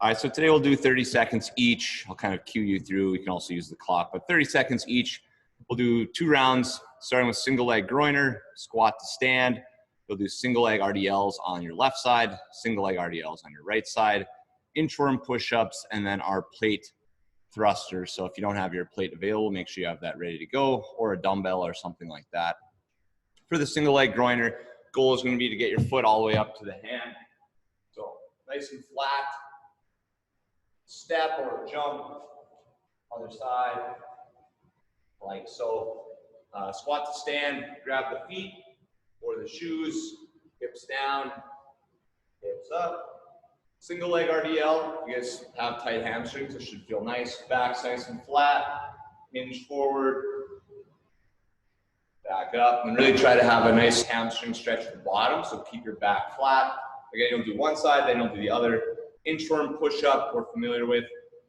All right, so today we'll do 30 seconds each. I'll kind of cue you through. We can also use the clock, but 30 seconds each. We'll do 2 rounds, starting with single leg groiner, squat to stand. You'll do single leg RDLs on your left side, single leg RDLs on your right side, inchworm push-ups, and then our plate thrusters. So if you don't have your plate available, make sure you have that ready to go, or a dumbbell or something like that. For the single leg groiner, goal is going to be to get your foot all the way up to the hand. So nice and flat. Step or jump, other side, like so. Squat to stand, grab the feet or the shoes, hips down, hips up. Single leg RDL, you guys have tight hamstrings, it should feel nice. Back's nice and flat, hinge forward, back up, and really try to have a nice hamstring stretch at the bottom, so keep your back flat. Again, you'll do one side, then you'll do the other. Inchworm push-up we're familiar with,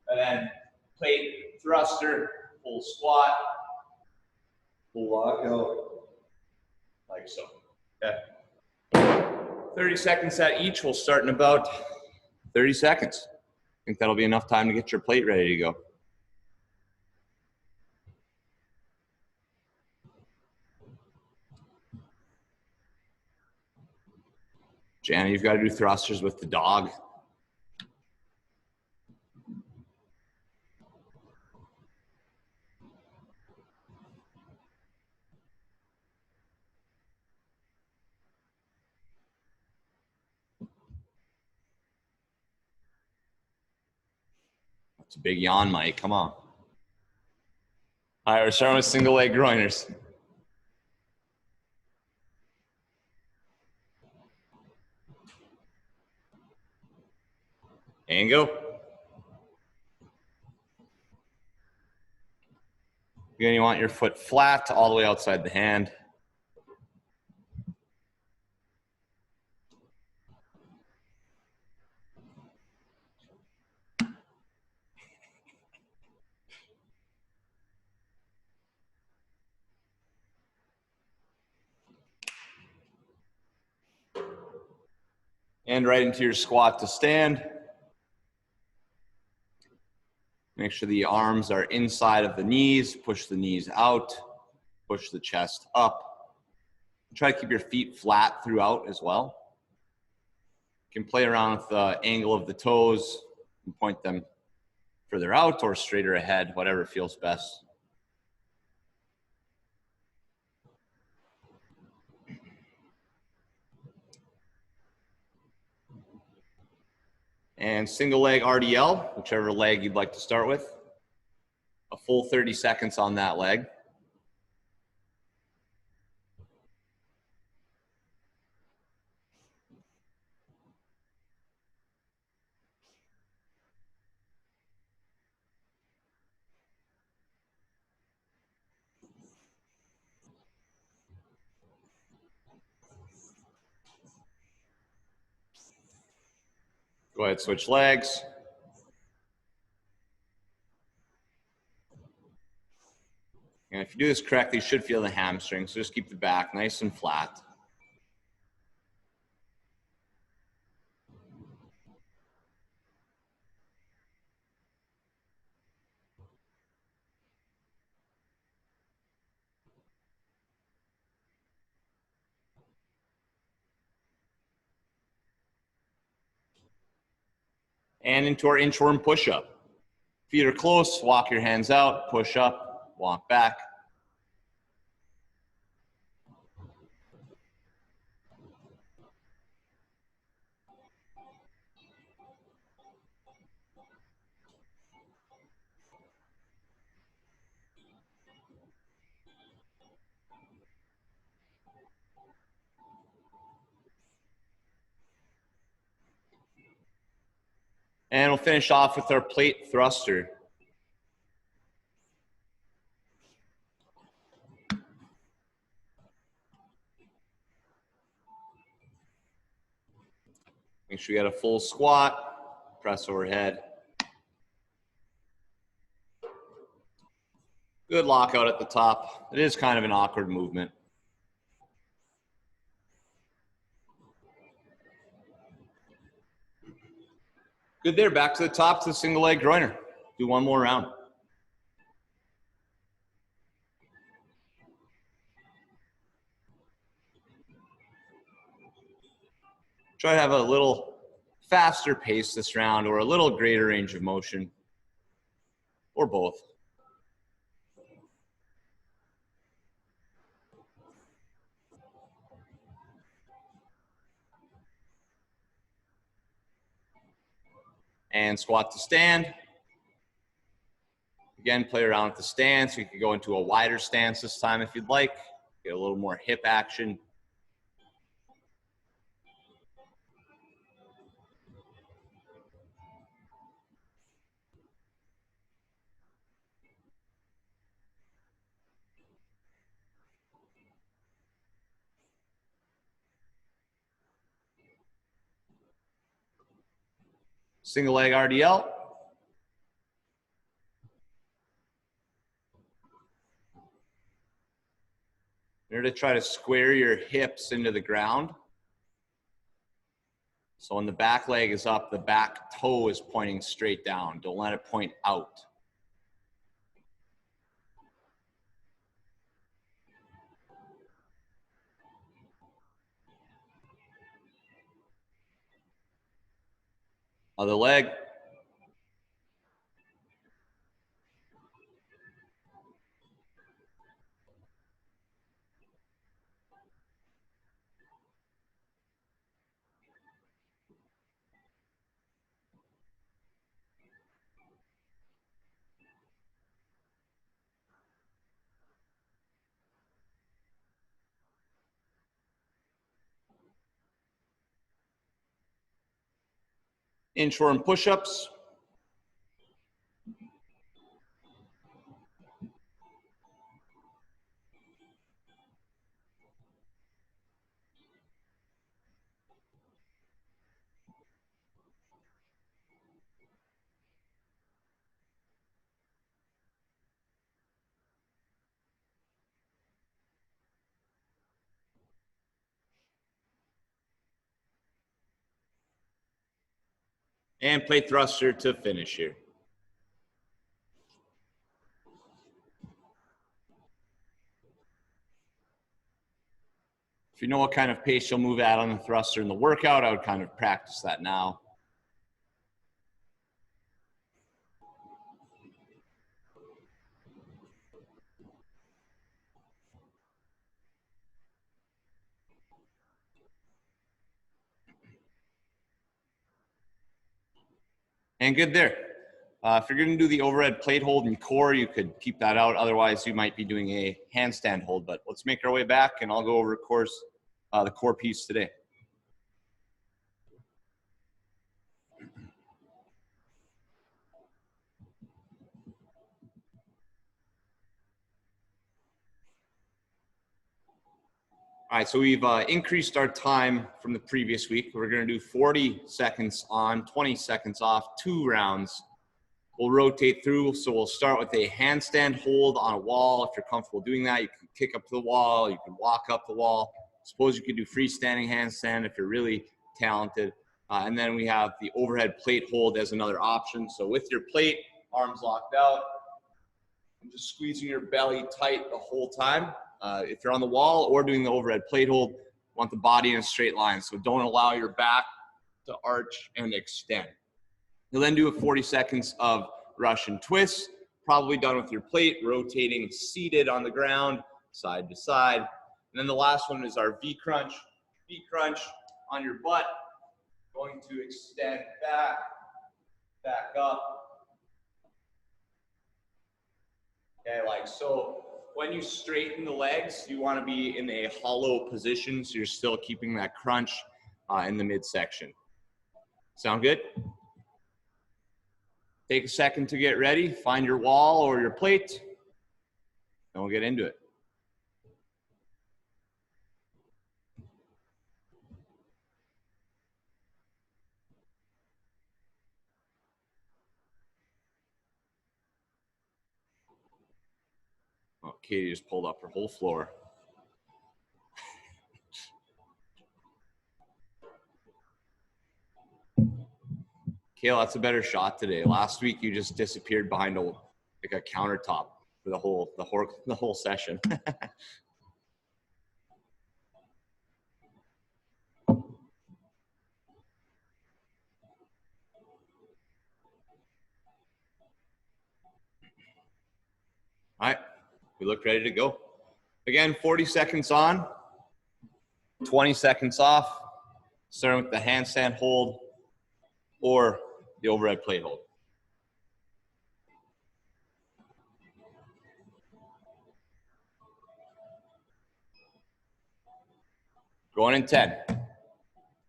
and then plate thruster, full squat, full lockout, like so. Okay. 30 second set each. We'll start in about 30 seconds. I think that'll be enough time to get your plate ready to go. Jana, you've got to do thrusters with the dog. It's a big yawn, Mike. Come on. All right, we're starting with single leg groiners. And go. Again, you want your foot flat all the way outside the hand. And right into your squat to stand. Make sure the arms are inside of the knees. Push the knees out. Push the chest up. Try to keep your feet flat throughout as well. You can play around with the angle of the toes and point them further out or straighter ahead, whatever feels best. And single leg RDL, whichever leg you'd like to start with. A full 30 seconds on that leg. Go ahead, switch legs. And if you do this correctly, you should feel the hamstring. So just keep the back nice and flat. And into our inchworm push-up. Feet are close, walk your hands out, push up, walk back. And we'll finish off with our plate thruster. Make sure you get a full squat, press overhead. Good lockout at the top. It is kind of an awkward movement. Good there, back to the top to the single leg groiner. Do one more round. Try to have a little faster pace this round or a little greater range of motion, or both. And squat to stand. Again, play around with the stance. You could go into a wider stance this time if you'd like. Get a little more hip action. Single leg RDL. In order to try to square your hips into the ground. So when the back leg is up, the back toe is pointing straight down. Don't let it point out. Other leg. Inchworm push-ups. And plate thruster to finish here. If you know what kind of pace you'll move at on the thruster in the workout, I would kind of practice that now. And good there. If you're going to do the overhead plate hold and core, you could keep that out. Otherwise, you might be doing a handstand hold. But let's make our way back, and I'll go over, of course, the core piece today. All right, so we've increased our time from the previous week. We're going to do 40 seconds on, 20 seconds off, 2 rounds. We'll rotate through, so we'll start with a handstand hold on a wall. If you're comfortable doing that, you can kick up to the wall, you can walk up the wall. Suppose you could do freestanding handstand if you're really talented. And then we have the overhead plate hold as another option. So with your plate, arms locked out, and just squeezing your belly tight the whole time. If you're on the wall or doing the overhead plate hold, you want the body in a straight line. So don't allow your back to arch and extend. You'll then do a 40 seconds of Russian twists, probably done with your plate, rotating seated on the ground, side to side. And then the last one is our V crunch. V crunch on your butt, going to extend back, back up. Okay, like so. When you straighten the legs, you want to be in a hollow position, so you're still keeping that crunch in the midsection. Sound good? Take a second to get ready. Find your wall or your plate, and we'll get into it. Oh, Katie just pulled up her whole floor. Kale, that's a better shot today. Last week you just disappeared behind like a countertop for the whole session. All right, we look ready to go. Again, 40 seconds on, 20 seconds off, starting with the handstand hold or the overhead plate hold. Going in 10.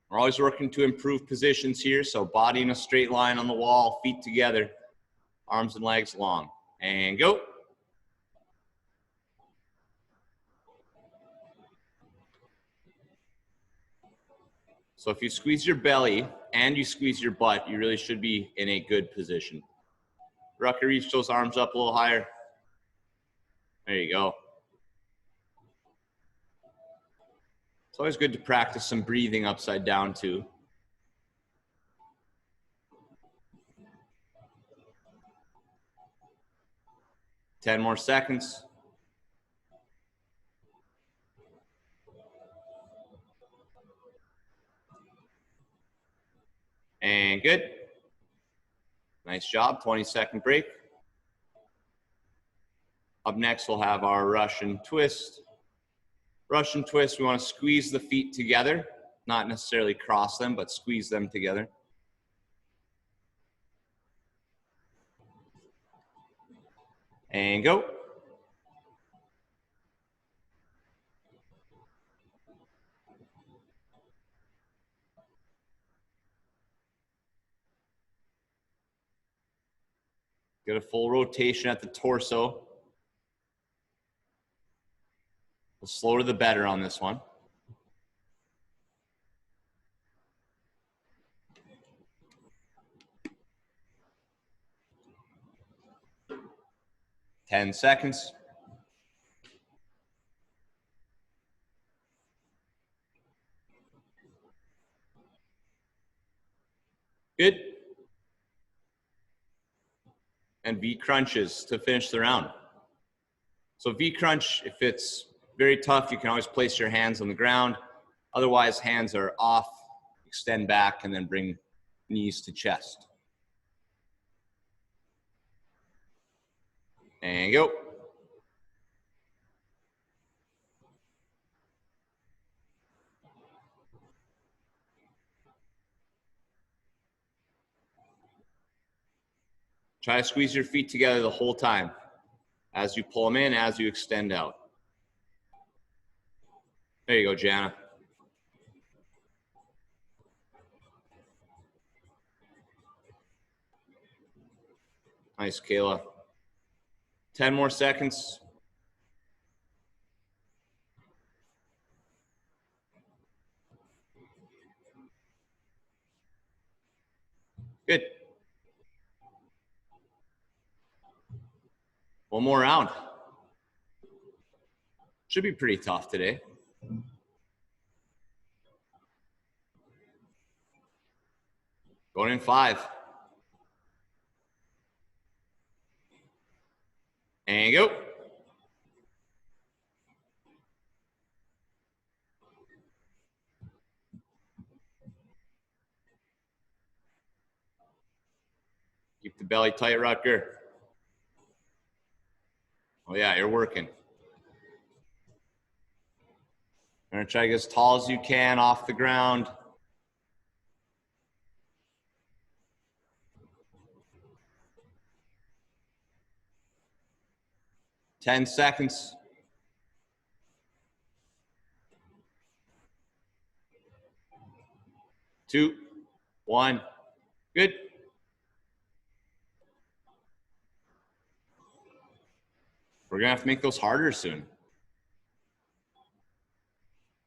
We're always working to improve positions here, so body in a straight line on the wall, feet together, arms and legs long. And go. So if you squeeze your belly and you squeeze your butt, you really should be in a good position. Rucker, reach those arms up a little higher. There you go. It's always good to practice some breathing upside down too. Ten more seconds. And good. Nice job, 20-second break. Up next, we'll have our Russian twist. Russian twist, we want to squeeze the feet together, not necessarily cross them, but squeeze them together. And go. Get a full rotation at the torso. The slower the better on this one. Ten seconds. Good. And V crunches to finish the round. So V crunch, if it's very tough, you can always place your hands on the ground. Otherwise, hands are off, extend back, and then bring knees to chest. And go. Try to squeeze your feet together the whole time as you pull them in, as you extend out. There you go, Jana. Nice, Kayla. 10 more seconds. Good. One more round. Should be pretty tough today. Going in 5. And go. Keep the belly tight, Rutger. Oh yeah, you're working. You're gonna try to get as tall as you can off the ground. Ten seconds. 2, 1. Good. We're gonna have to make those harder soon.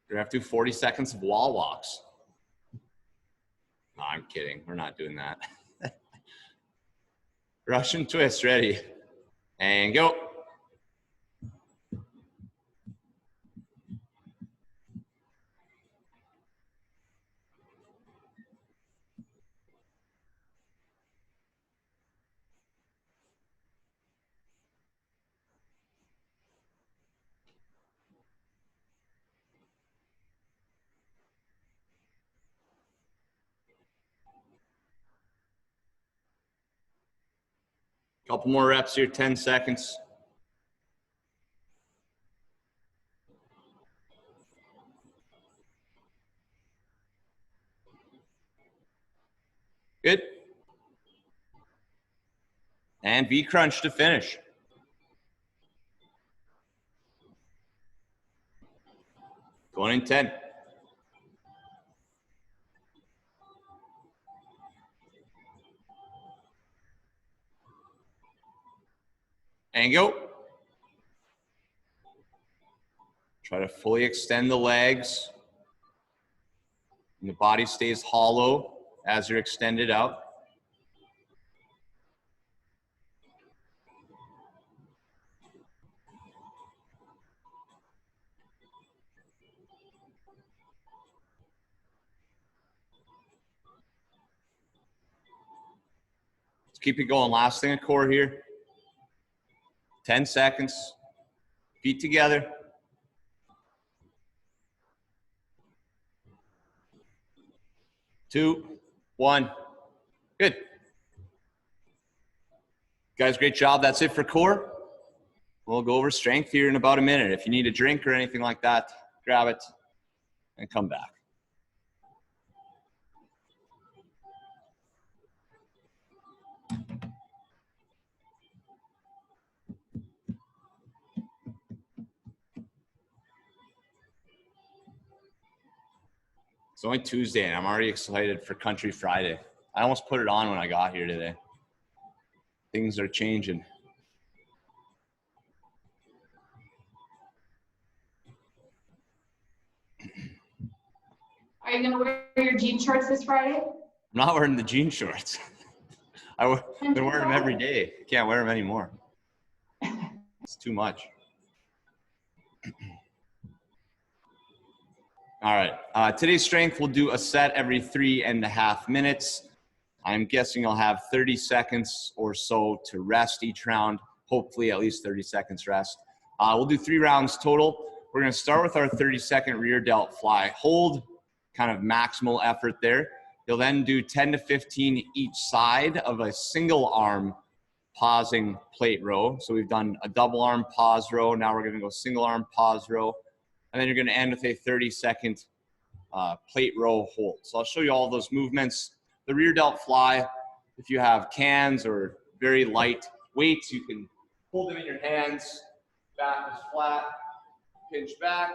We're gonna have to do 40 seconds of wall walks. No, I'm kidding. We're not doing that. Russian twist, ready. And go. Couple more reps here, 10 seconds. Good. And V-crunch to finish. Going in 10. And go. Try to fully extend the legs. And the body stays hollow as you're extended out. Let's keep it going. Last thing of core here. 10 seconds. Feet together. 2, 1. Good. Guys, great job. That's it for core. We'll go over strength here in about a minute. If you need a drink or anything like that, grab it and come back. It's only Tuesday and I'm already excited for Country Friday. I almost put it on when I got here today. Things are changing. Are you going to wear your jean shorts this Friday? I'm not wearing the jean shorts. I've been wearing them every day. Can't wear them anymore. It's too much. All right. Today's strength, we'll do a set every 3.5 minutes. I'm guessing I'll have 30 seconds or so to rest each round. Hopefully at least 30 seconds rest. We'll do 3 rounds total. We're going to start with our 30-second rear delt fly. Hold, kind of maximal effort there. You'll then do 10 to 15 each side of a single arm pausing plate row. So we've done a double arm pause row. Now we're going to go single arm pause row. And then you're going to end with a 30-second plate row hold. So I'll show you all those movements. The rear delt fly, if you have cans or very light weights, you can hold them in your hands. Back is flat, pinch back,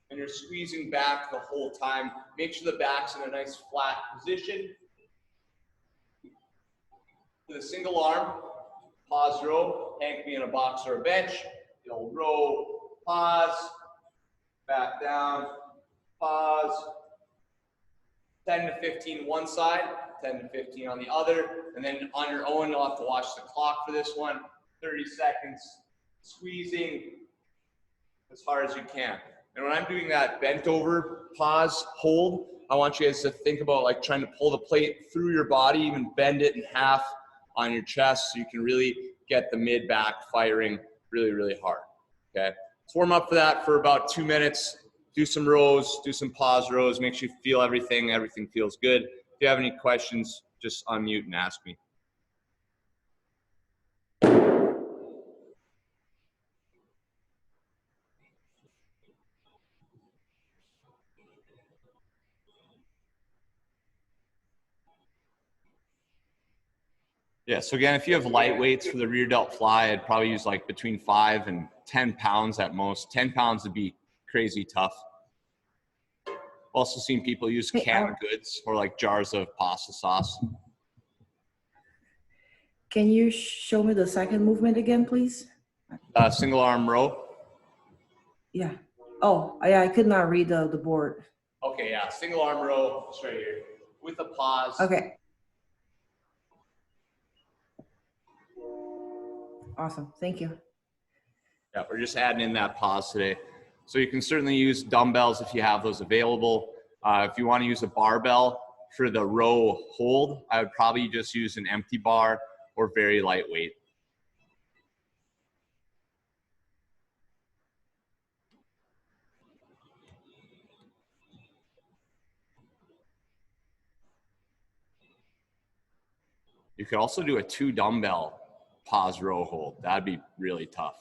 and you're squeezing back the whole time. Make sure the back's in a nice flat position. With a single arm, pause row, hang me in a box or a bench. You'll row, pause, back down, pause. 10 to 15 one side, 10 to 15 on the other, and then on your own, you'll have to watch the clock for this one. 30 seconds, squeezing as hard as you can. And when I'm doing that bent over pause hold, I want you guys to think about like trying to pull the plate through your body, even bend it in half on your chest so you can really get the mid back firing really, really hard. Okay, let's warm up for that for about 2 minutes. Do some rows, do some pause rows, make sure you feel everything. Everything feels good. If you have any questions, just unmute and ask me. Yeah, so again, if you have light weights for the rear delt fly, I'd probably use like between 5 and 10 pounds at most. 10 pounds would be crazy tough. Also seen people use canned goods or like jars of pasta sauce. Can you show me the second movement again, please? Single arm row. Yeah. Oh, I could not read the board. Okay, yeah, single arm row, it's right here, with a pause. Okay. Awesome, thank you. Yeah, we're just adding in that pause today. So you can certainly use dumbbells if you have those available. If you want to use a barbell for the row hold, I would probably just use an empty bar or very lightweight. You could also do a 2 dumbbell pause row hold. That'd be really tough.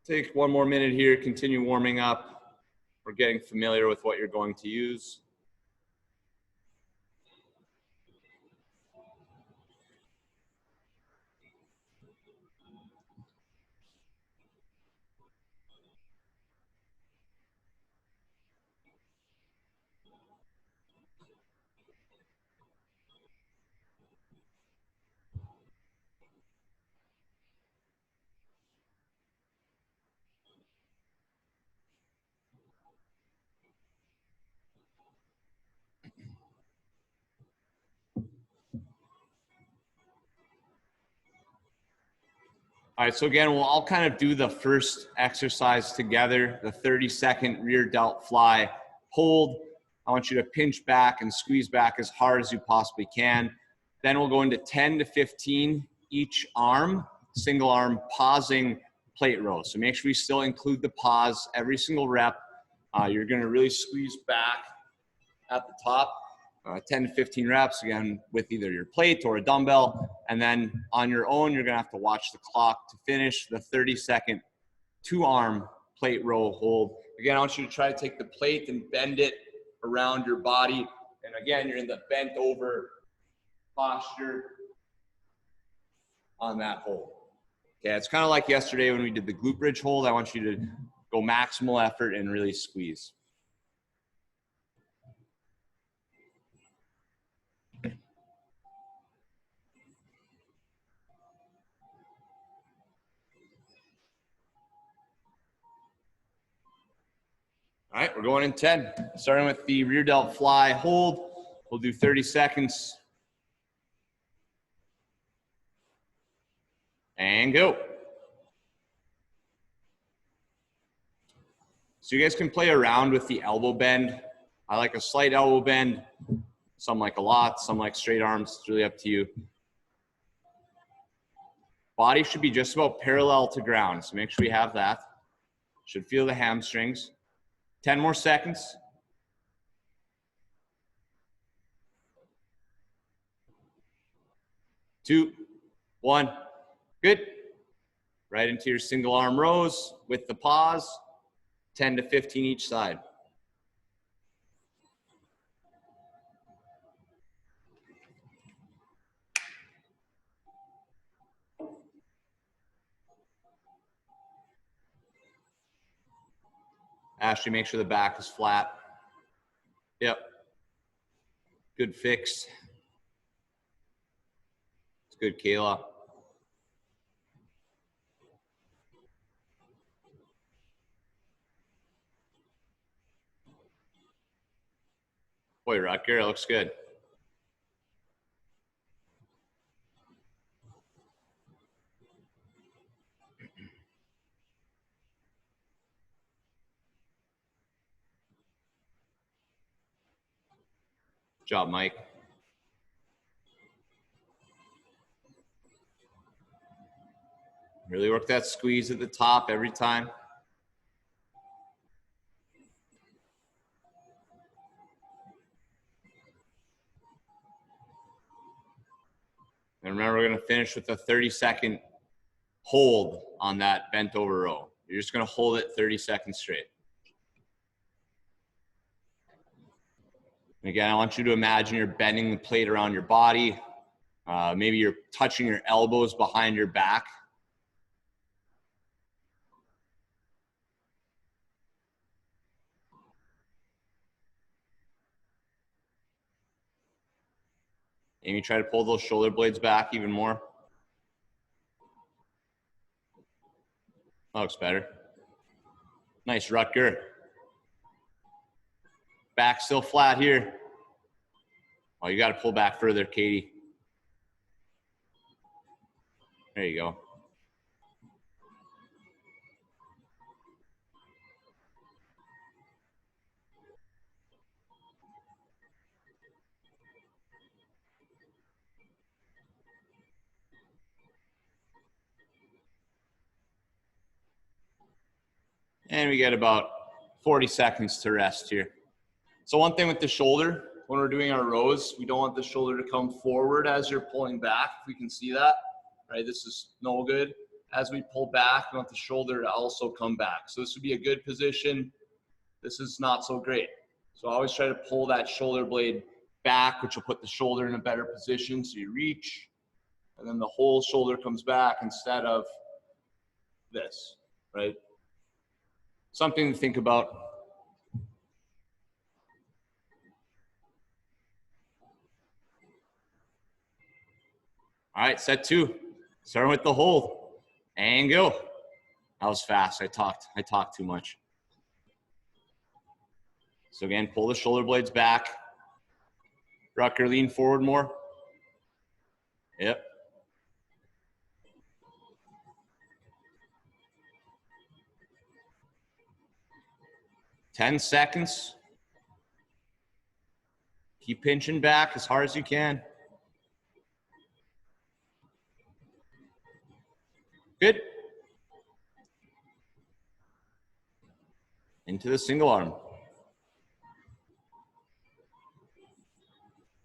Take one more minute here, continue warming up. We're getting familiar with what you're going to use. All right, so again, we'll all kind of do the first exercise together, the 30-second rear delt fly hold. I want you to pinch back and squeeze back as hard as you possibly can. Then we'll go into 10 to 15 each arm, single arm pausing plate row. So make sure you still include the pause every single rep. You're gonna really squeeze back at the top. 10 to 15 reps, again, with either your plate or a dumbbell. And then on your own, you're gonna have to watch the clock to finish the 30-second 2-arm plate row hold. Again, I want you to try to take the plate and bend it around your body. And again, you're in the bent over posture on that hold. Okay, it's kind of like yesterday when we did the glute bridge hold. I want you to go maximal effort and really squeeze. All right, we're going in 10. Starting with the rear delt fly hold. We'll do 30 seconds. And go. So you guys can play around with the elbow bend. I like a slight elbow bend. Some like a lot, some like straight arms. It's really up to you. Body should be just about parallel to ground, so make sure you have that. Should feel the hamstrings. 10 more seconds. 2, 1, good. Right into your single arm rows with the pause, 10 to 15 each side. Ashley, make sure the back is flat. Yep. Good fix. It's good, Kayla. Boy, Rutger, it looks good. Good job, Mike. Really work that squeeze at the top every time. And remember, we're gonna finish with a 30-second hold on that bent over row. You're just gonna hold it 30 seconds straight. And again, I want you to imagine you're bending the plate around your body. Maybe you're touching your elbows behind your back. Amy, try to pull those shoulder blades back even more. That looks better. Nice, Rutger. Back still flat here. Oh, you got to pull back further, Katie. There you go. And we get about 40 seconds to rest here. So one thing with the shoulder, when we're doing our rows, we don't want the shoulder to come forward as you're pulling back. If we can see that, right? This is no good. As we pull back, we want the shoulder to also come back. So this would be a good position. This is not so great. So I always try to pull that shoulder blade back, which will put the shoulder in a better position. So you reach, and then the whole shoulder comes back instead of this, right? Something to think about. All right, set 2. Starting with the hold and go. That was fast. I talked too much. So again, pull the shoulder blades back. Rucker, lean forward more. Yep. Ten seconds. Keep pinching back as hard as you can. Good. Into the single arm.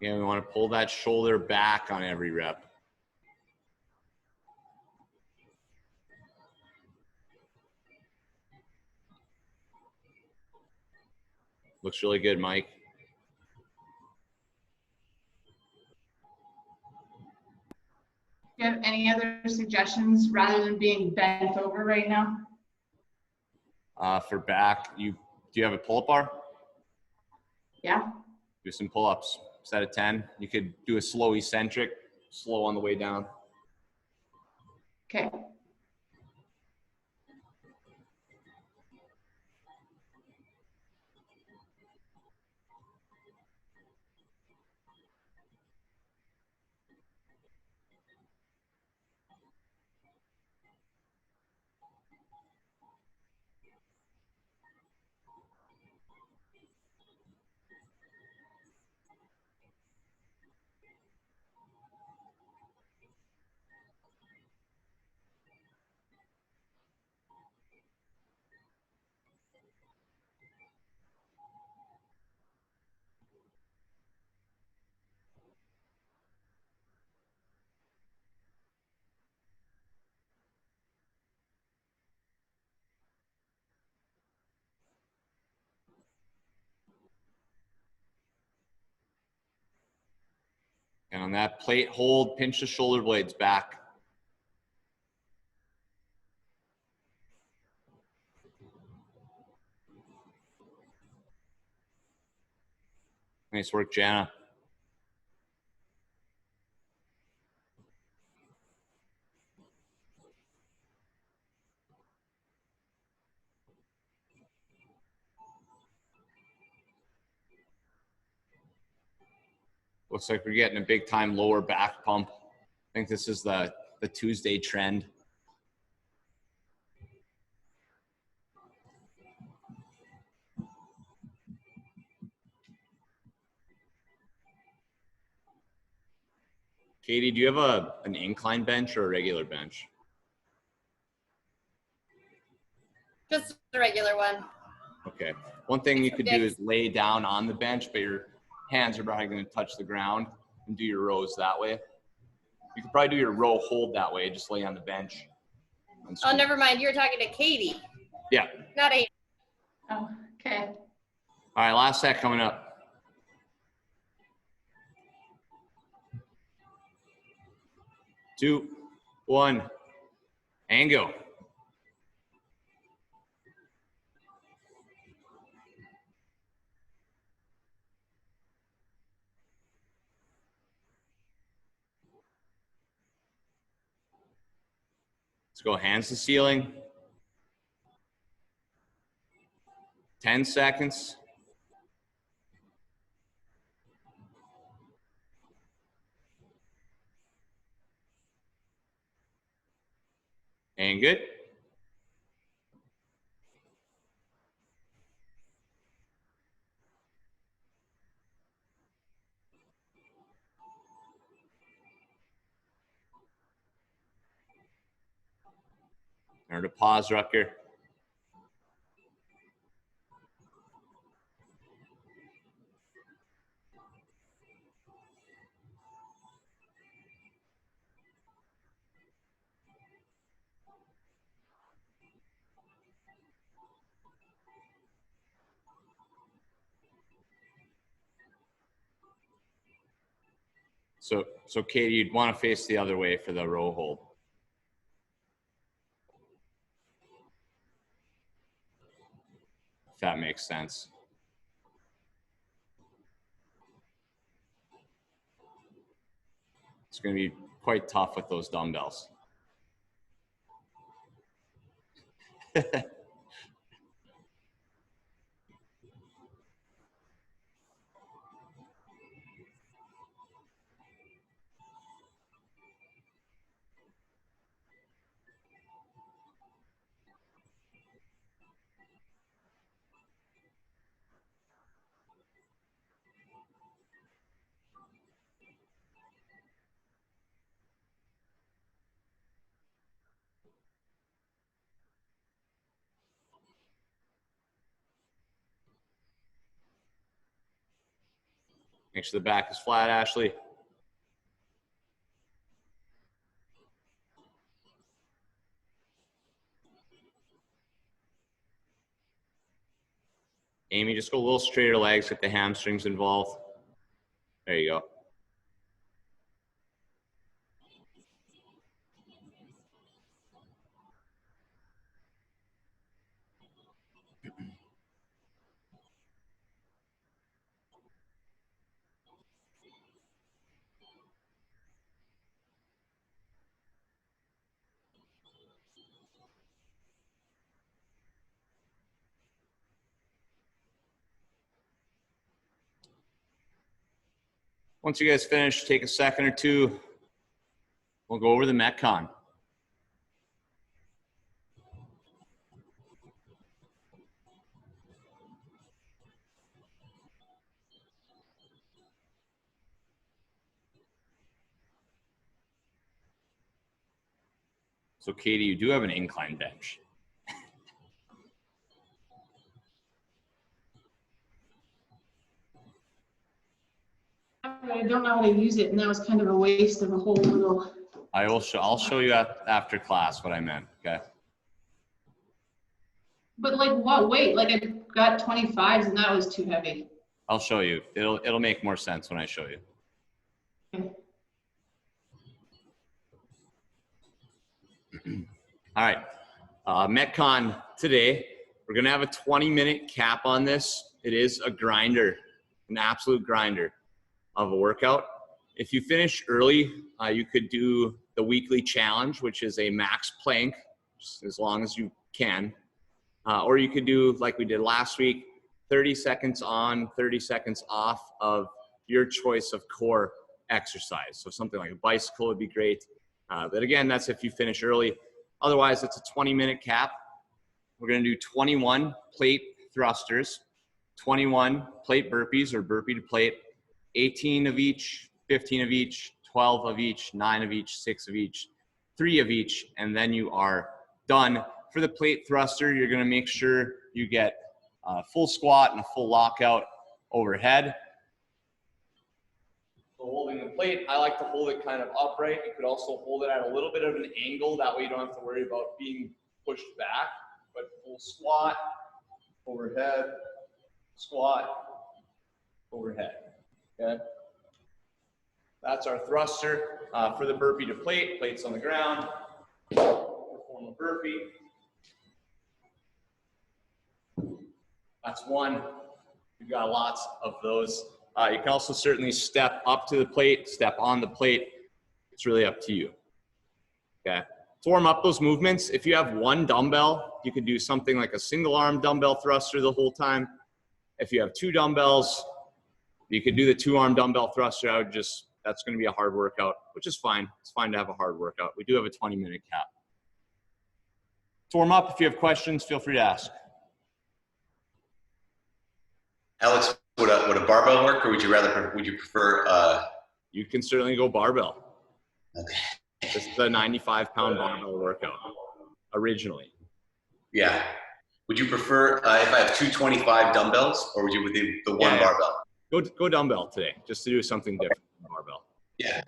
Again, we want to pull that shoulder back on every rep. Looks really good, Mike. Do you have any other suggestions rather than being bent over right now? For back, do you have a pull-up bar? Yeah. Do some pull-ups. Set of 10. You could do a slow eccentric, slow on the way down. Okay. And on that plate hold, pinch the shoulder blades back. Nice work, Jana. Looks like we're getting a big time lower back pump. I think this is the Tuesday trend. Katie, do you have an incline bench or a regular bench? Just a regular one. Okay. One thing you could do is lay down on the bench, but your hands are probably going to touch the ground, and do your rows that way. You could probably do your row hold that way. Just lay on the bench. Oh, never mind. You were talking to Katie. Yeah. Not Amy. Oh, okay. All right, last set coming up. Two, one, and go. Let's go hands to ceiling. 10 seconds. And good. Remember to pause, Rucker. So Katie, you'd want to face the other way for the row hold. If that makes sense. It's going to be quite tough with those dumbbells. Make sure the back is flat, Ashley. Amy, just go a little straighter legs, get the hamstrings involved. There you go. Once you guys finish, take a second or two. We'll go over the Metcon. So Katie, you do have an incline bench. I don't know how to use it, and that was kind of a waste of a whole little. I'll show you after class what I meant. Okay. But like what weight? Like I got 25s and that was too heavy. I'll show you. It'll make more sense when I show you. Okay. All right. Metcon today, we're going to have a 20-minute cap on this. It is a grinder, an absolute grinder of a workout. If you finish early, you could do the weekly challenge, which is a max plank, just as long as you can. Or you could do, like we did last week, 30 seconds on, 30 seconds off of your choice of core exercise. So something like a bicycle would be great. But again, that's if you finish early. Otherwise, it's a 20-minute cap. We're going to do 21 plate thrusters, 21 plate burpees or burpee to plate, 18 of each, 15 of each, 12 of each, 9 of each, 6 of each, 3 of each, and then you are done. For the plate thruster, you're going to make sure you get a full squat and a full lockout overhead. So holding the plate, I like to hold it kind of upright. You could also hold it at a little bit of an angle. That way you don't have to worry about being pushed back. But full squat, overhead, squat, overhead. Okay. That's our thruster. For the burpee to plate, plates on the ground. Perform a burpee. That's one. We've got lots of those. You can also certainly step up to the plate, step on the plate. It's really up to you. Okay. To warm up those movements, if you have one dumbbell, you could do something like a single arm dumbbell thruster the whole time. If you have 2 dumbbells, you could do the 2-arm dumbbell thruster. That's going to be a hard workout, which is fine. It's fine to have a hard workout. We do have a 20-minute cap. To warm up, if you have questions, feel free to ask. Alex, would a barbell work, or would you prefer? You can certainly go barbell. Okay. This is a 95-pound barbell workout originally. Yeah. Would you prefer if I have 225 dumbbells, or would you with the one barbell? Go dumbbell today, just to do something different than barbell. Yeah.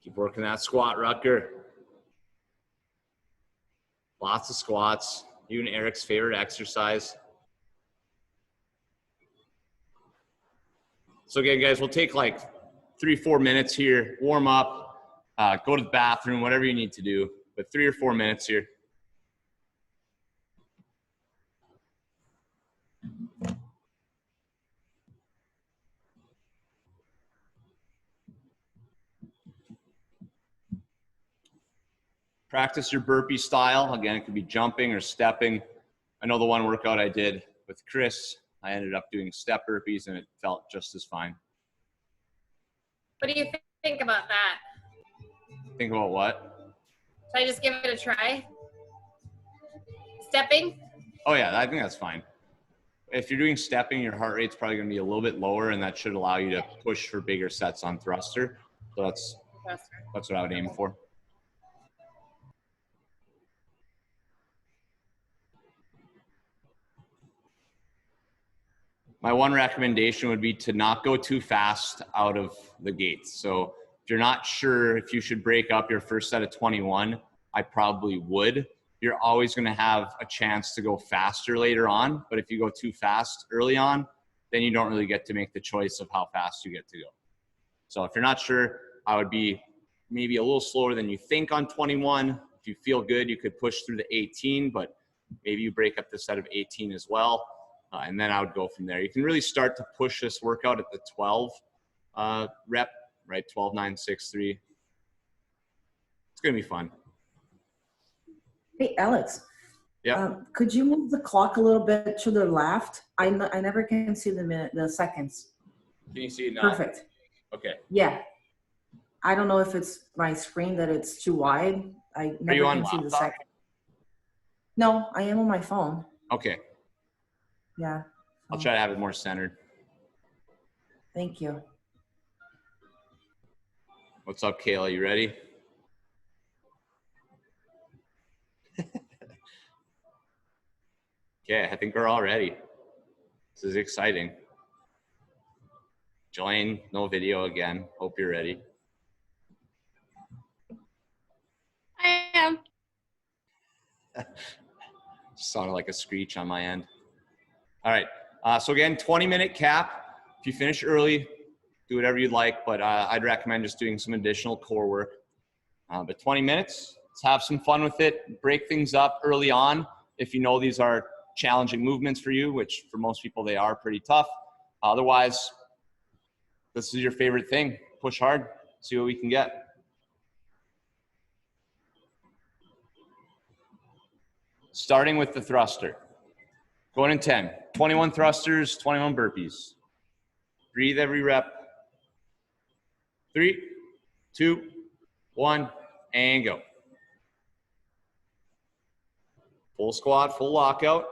Keep working that squat, Rutger. Lots of squats. You and Eric's favorite exercise. So again, guys, we'll take like 3-4 minutes here, warm up, go to the bathroom, whatever you need to do, but 3 or 4 minutes here. Practice your burpee style. Again, it could be jumping or stepping. I know the one workout I did with Chris, I ended up doing step burpees and it felt just as fine. What do you think about that? Think about what? Should I just give it a try? Stepping? Oh yeah, I think that's fine. If you're doing stepping, your heart rate's probably gonna be a little bit lower and that should allow you to push for bigger sets on thruster. So that's what I would aim for. My one recommendation would be to not go too fast out of the gates. So if you're not sure if you should break up your first set of 21, I probably would. You're always going to have a chance to go faster later on. But if you go too fast early on, then you don't really get to make the choice of how fast you get to go. So if you're not sure, I would be maybe a little slower than you think on 21. If you feel good, you could push through the 18, but maybe you break up the set of 18 as well. And then I would go from there. You can really start to push this workout at the 12 rep, right? 12, 9, 6, 3. It's going to be fun. Hey, Alex. Yeah. Could you move the clock a little bit to the left? I never can see the seconds. Can you see it now? Perfect. Okay. Yeah. I don't know if it's my screen that it's too wide. I never can see the second. No, I am on my phone. Okay. Yeah. I'll try to have it more centered. Thank you. What's up, Kayla? You ready? Okay, I think we're all ready. This is exciting. Join, no video again. Hope you're ready. I am. Sounded like a screech on my end. All right. So again, 20-minute cap. If you finish early, do whatever you'd like, but I'd recommend just doing some additional core work. But 20 minutes, let's have some fun with it. Break things up early on. If you know these are challenging movements for you, which for most people they are pretty tough. Otherwise, this is your favorite thing. Push hard, see what we can get. Starting with the thruster. Going in 10. 21 thrusters, 21 burpees. Breathe every rep. 3, 2, 1, and go. Full squat, full lockout.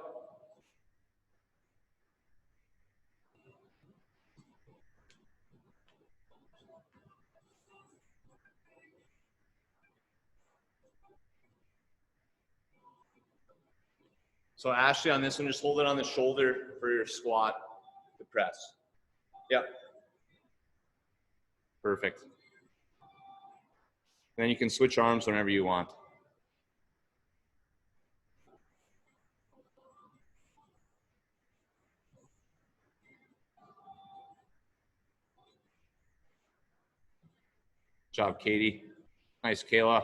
So Ashley, on this one, just hold it on the shoulder for your squat to press. Yep. Perfect. Then you can switch arms whenever you want. Good job, Katie. Nice, Kayla.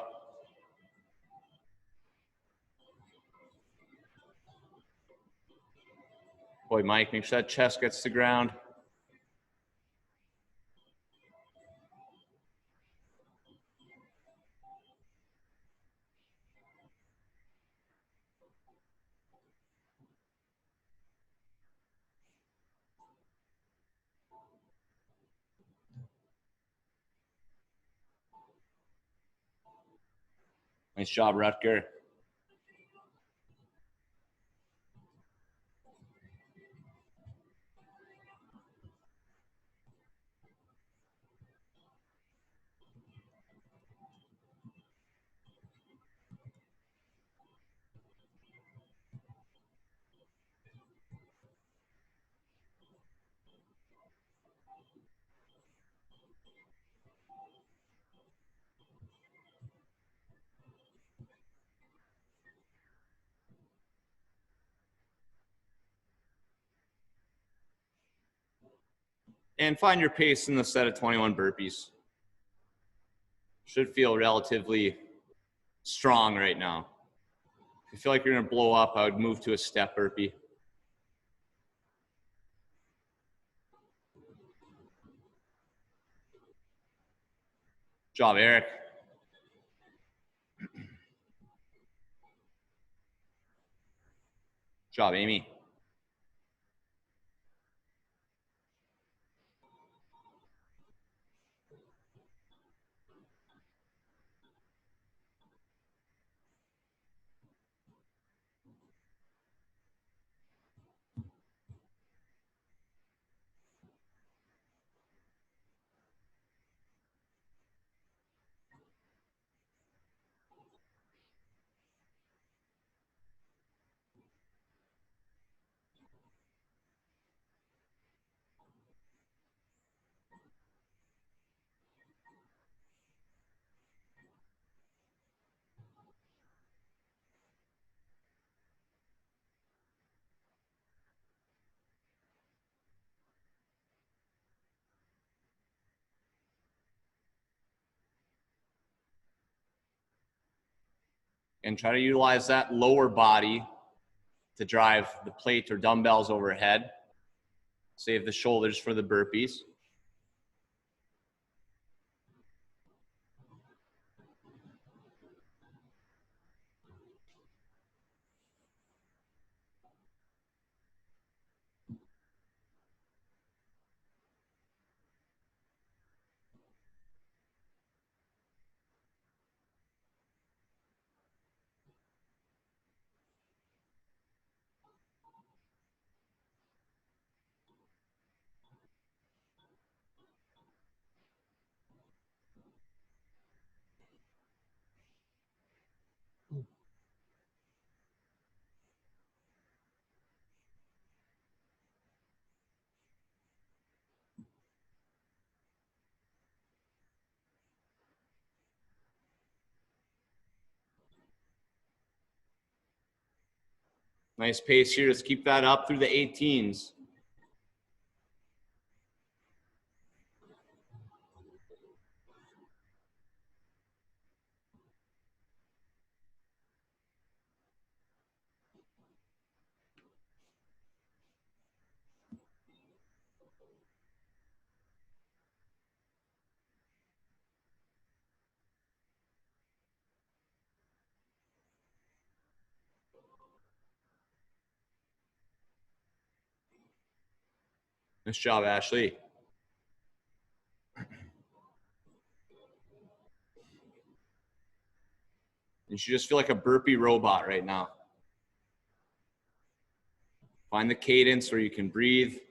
Boy, Mike, make sure that chest gets to the ground. Nice job, Rutger. And find your pace in the set of 21 burpees. Should feel relatively strong right now. If you feel like you're gonna blow up, I would move to a step burpee. Job, Eric. Job, Amy. And try to utilize that lower body to drive the plate or dumbbells overhead. Save the shoulders for the burpees. Nice pace here. Let's keep that up through the 18s. Nice job, Ashley. You should just feel like a burpee robot right now. Find the cadence where you can breathe. Here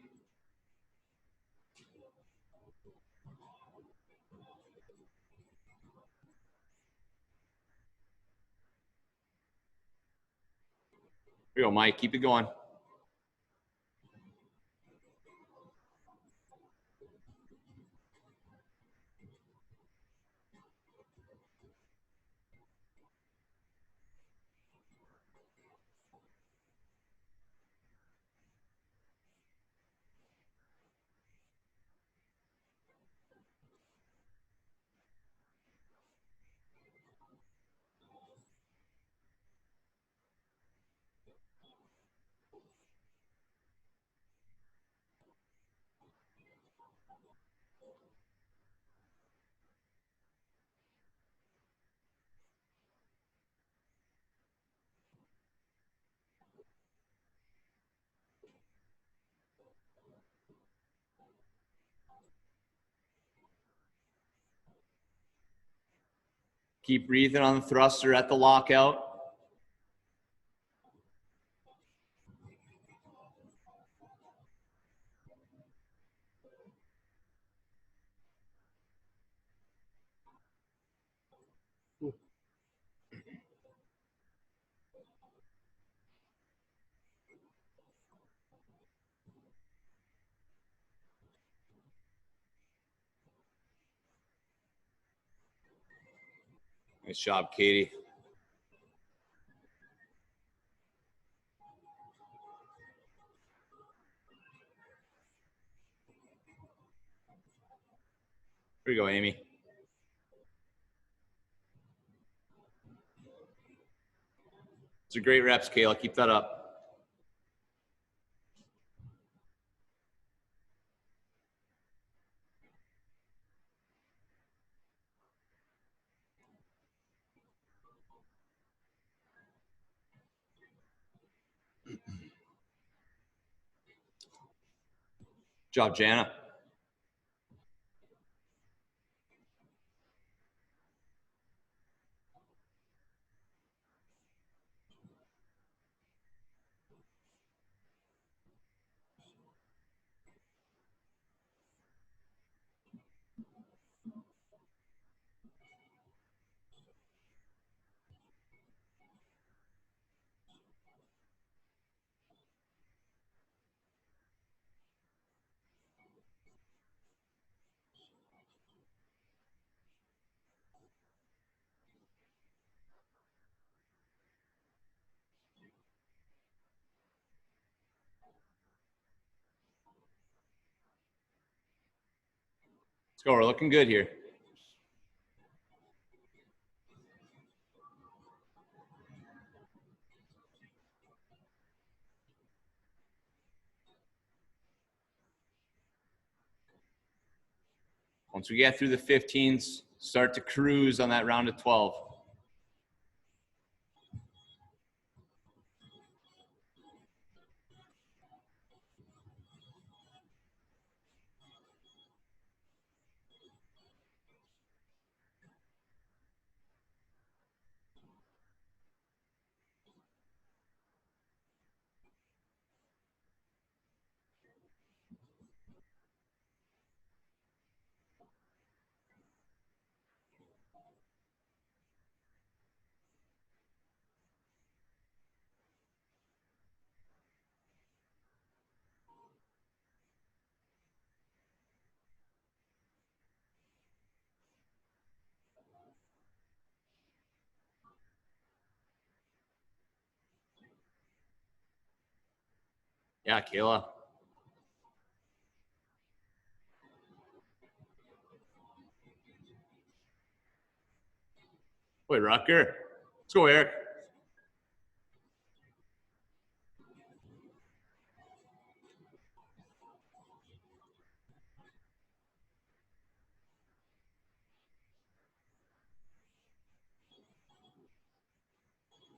you go, Mike. Keep it going. Keep breathing on the thruster at the lockout. Nice job, Katie. Here you go, Amy. It's a great reps, Kayla. Keep that up. Good job, Jana. Let's go. We're looking good here. Once we get through the 15s, start to cruise on that round of 12. Yeah, Kayla. Wait, Rucker. Let's go, Eric.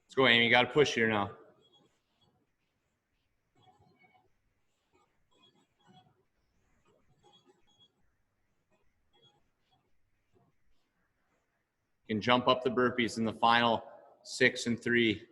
Let's go, Amy. Got to push here now. You can jump up the burpees in the final 6 and 3.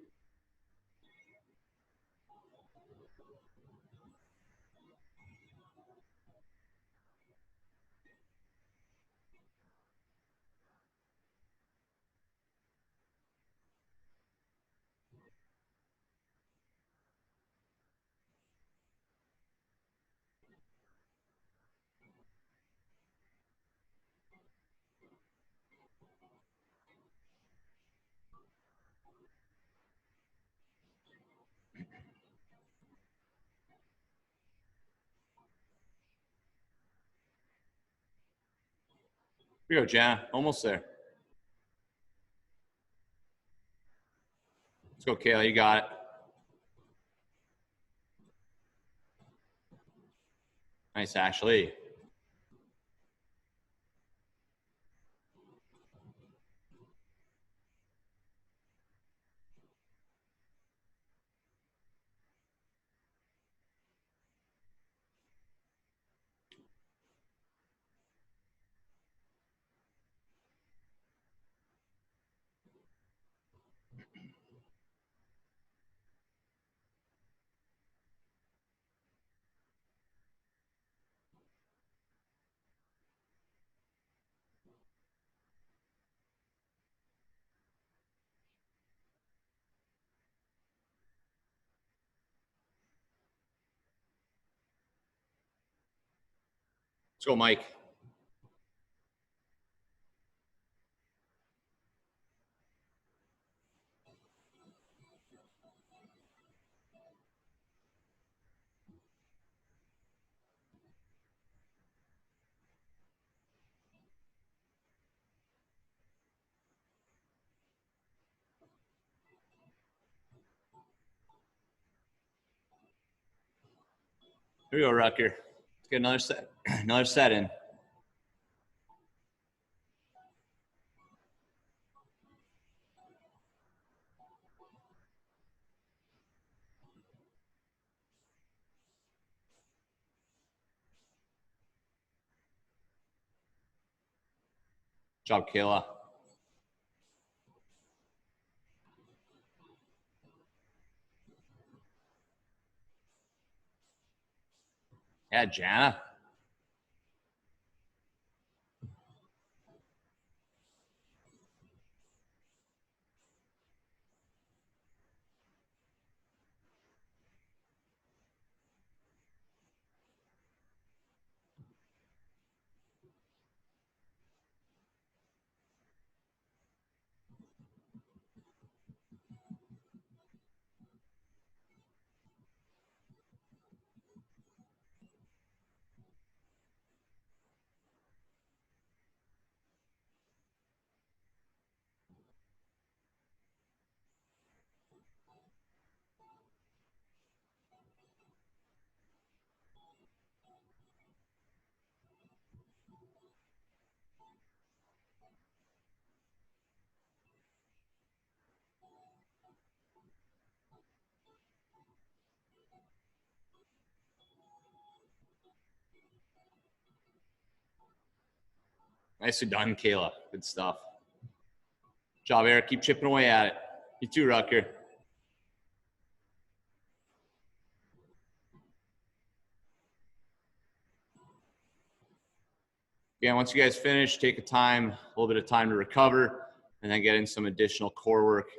Here we go, Jana. Almost there. Let's go, Kayla. You got it. Nice, Ashley. Let's go, Mike. Here we go, Rucker. Let's get another set, another set in. Good job, Kayla. Yeah, Jana. Nicely done, Kayla. Good stuff. Good job, Eric. Keep chipping away at it. You too, Rucker. Again, once you guys finish, take a little bit of time to recover, and then get in some additional core work.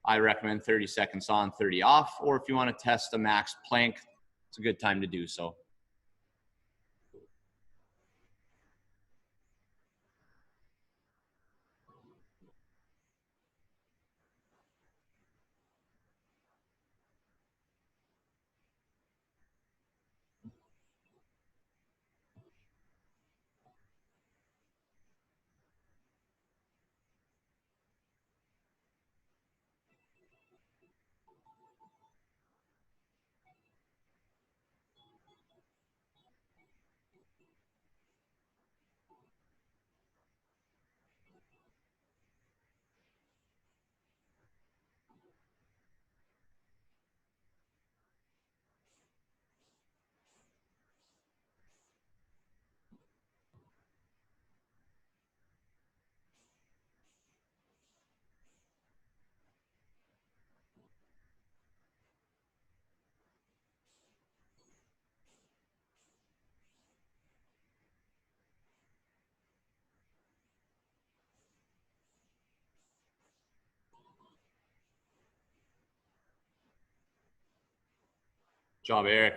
I recommend 30 seconds on, 30 off, or if you want to test a max plank, it's a good time to do so. Good job, Eric.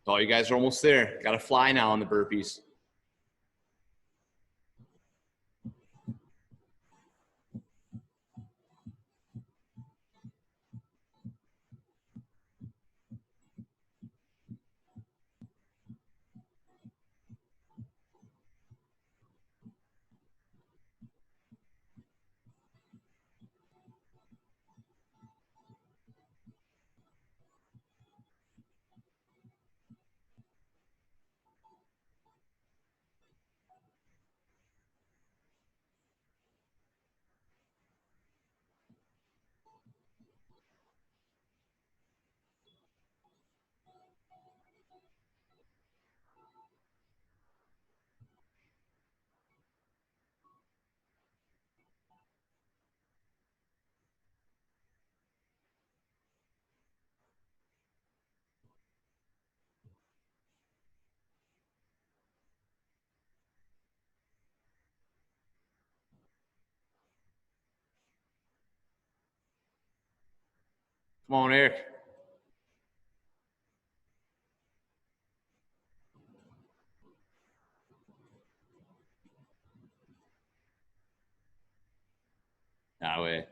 Oh, you guys are almost there. Got to fly now on the burpees. Come on, Eric. That way.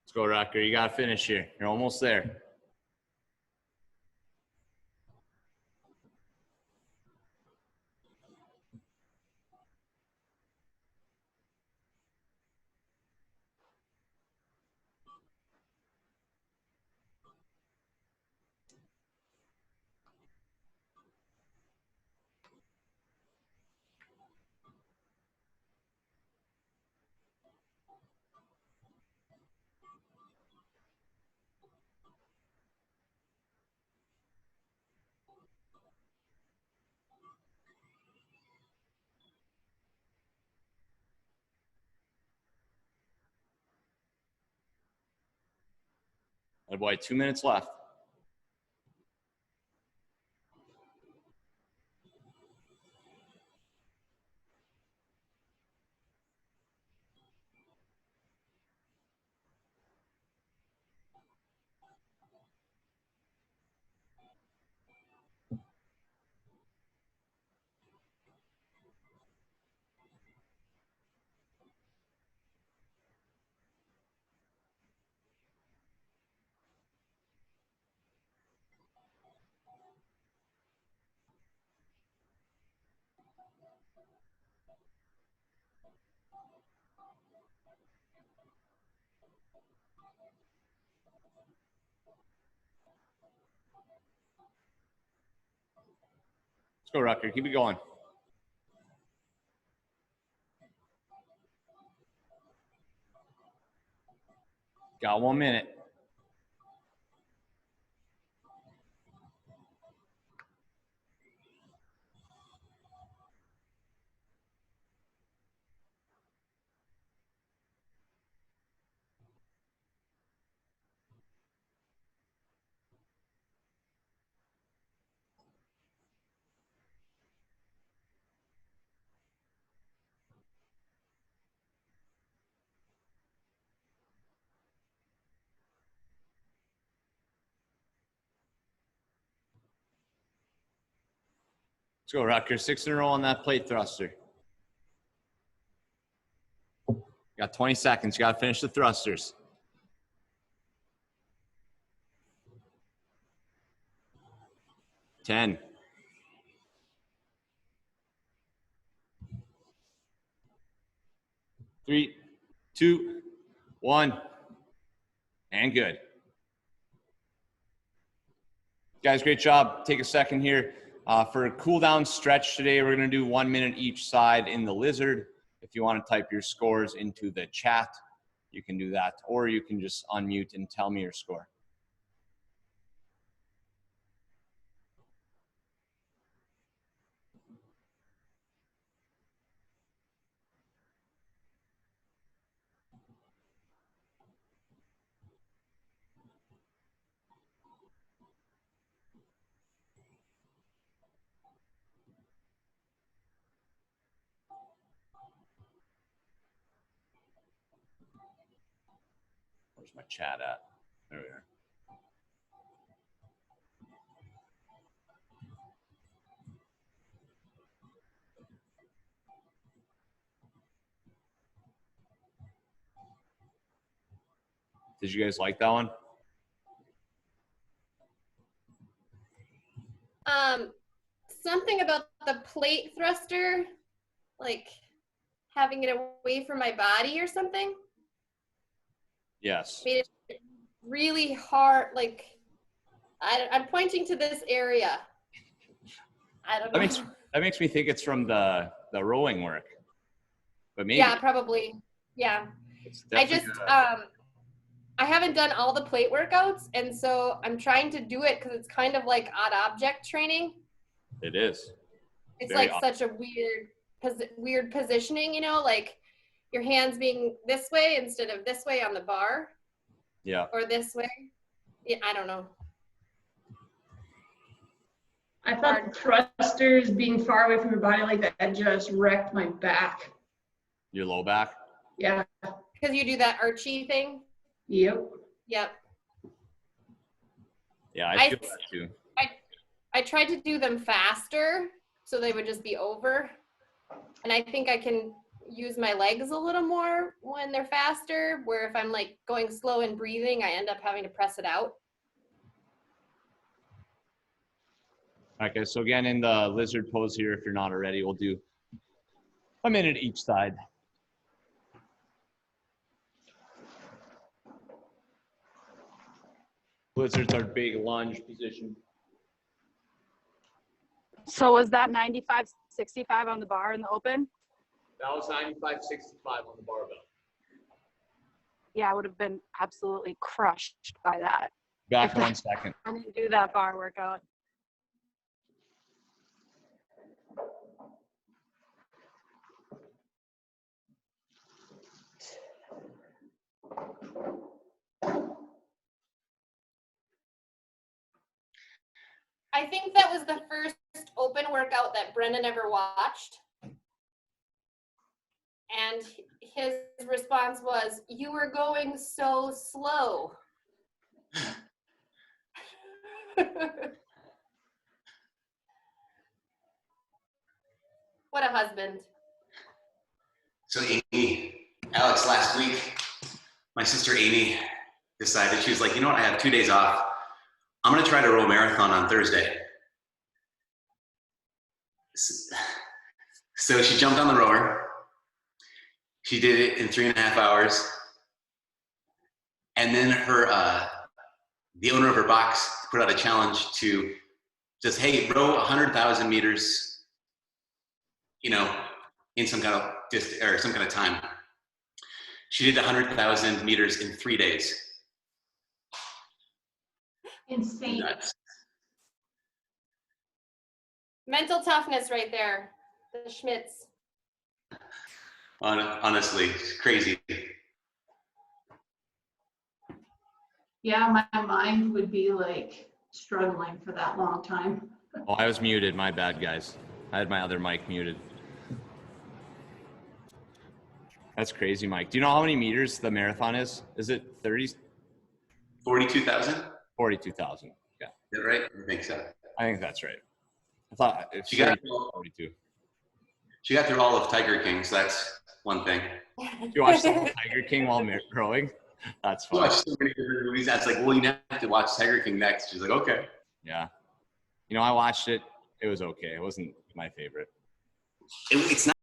Let's go, Rocker. You got to finish here. You're almost there. Oh boy, 2 minutes left. Let's go, Rucker. Keep it going. Got 1 minute. Let's go, Rucker. 6 in a row on that plate thruster. Got 20 seconds. You got to finish the thrusters. 10. 3, 2, 1. And good. Guys, great job. Take a second here. For a cool down stretch today, we're going to do 1 minute each side in the lizard. If you want to type your scores into the chat, you can do that. Or you can just unmute and tell me your score. Where's my chat at? There we are. Did you guys like that one? Something about the plate thruster, like having it away from my body or something. Yes. Made it really hard. Like I'm pointing to this area. I don't know. That makes me think it's from the rowing work. But maybe. Yeah, probably. Yeah. I just I haven't done all the plate workouts, and so I'm trying to do it because it's kind of like odd object training. It is. It's Very like odd. such a weird positioning, you know, like your hands being this way instead of this way on the bar. Yeah. Or this way. Yeah, I don't know. I thought thrusters being far away from your body like that just wrecked my back. Your low back? Yeah. Because you do that archy thing? Yep. Yep. Yeah, I feel that too. I tried to do them faster so they would just be over. And I think I can, use my legs a little more when they're faster, where if I'm like going slow and breathing, I end up having to press it out. Okay, so again, in the lizard pose here, if you're not already, we'll do a minute each side. Lizards are big lunge position. So was that 95-65 on the bar in the open? That was 95-65 on the barbell. Yeah, I would have been absolutely crushed by that. Back 1 second. I didn't do that bar workout. I think that was the first open workout that Brendan ever watched. And his response was, "You were going so slow." What a husband. So Amy, Alex, last week, my sister Amy decided, she was like, you know what, I have 2 days off. I'm gonna try to row a marathon on Thursday. So she jumped on the rower. She did it in 3.5 hours. And then the owner of her box put out a challenge to just, hey, row 100,000 meters, you know, in some kind of some kind of time. She did 100,000 meters in 3 days. Insane. Nuts. Mental toughness right there. The Schmitz. Honestly, it's crazy. Yeah, my mind would be like struggling for that long time. Oh, I was muted. My bad, guys. I had my other mic muted. That's crazy, Mike. Do you know how many meters the marathon is? Is it 30? 42,000? 42,000. Yeah. Is that right? I think so. I think that's right. I thought it's She got 42. She got through all of Tiger King, so that's one thing. You watched the whole Tiger King while growing? That's I fun. watched so many different movies. I was like, well, you have to watch Tiger King next. She's like, okay. Yeah. You know, I watched it. It was okay. It wasn't my favorite. It's not.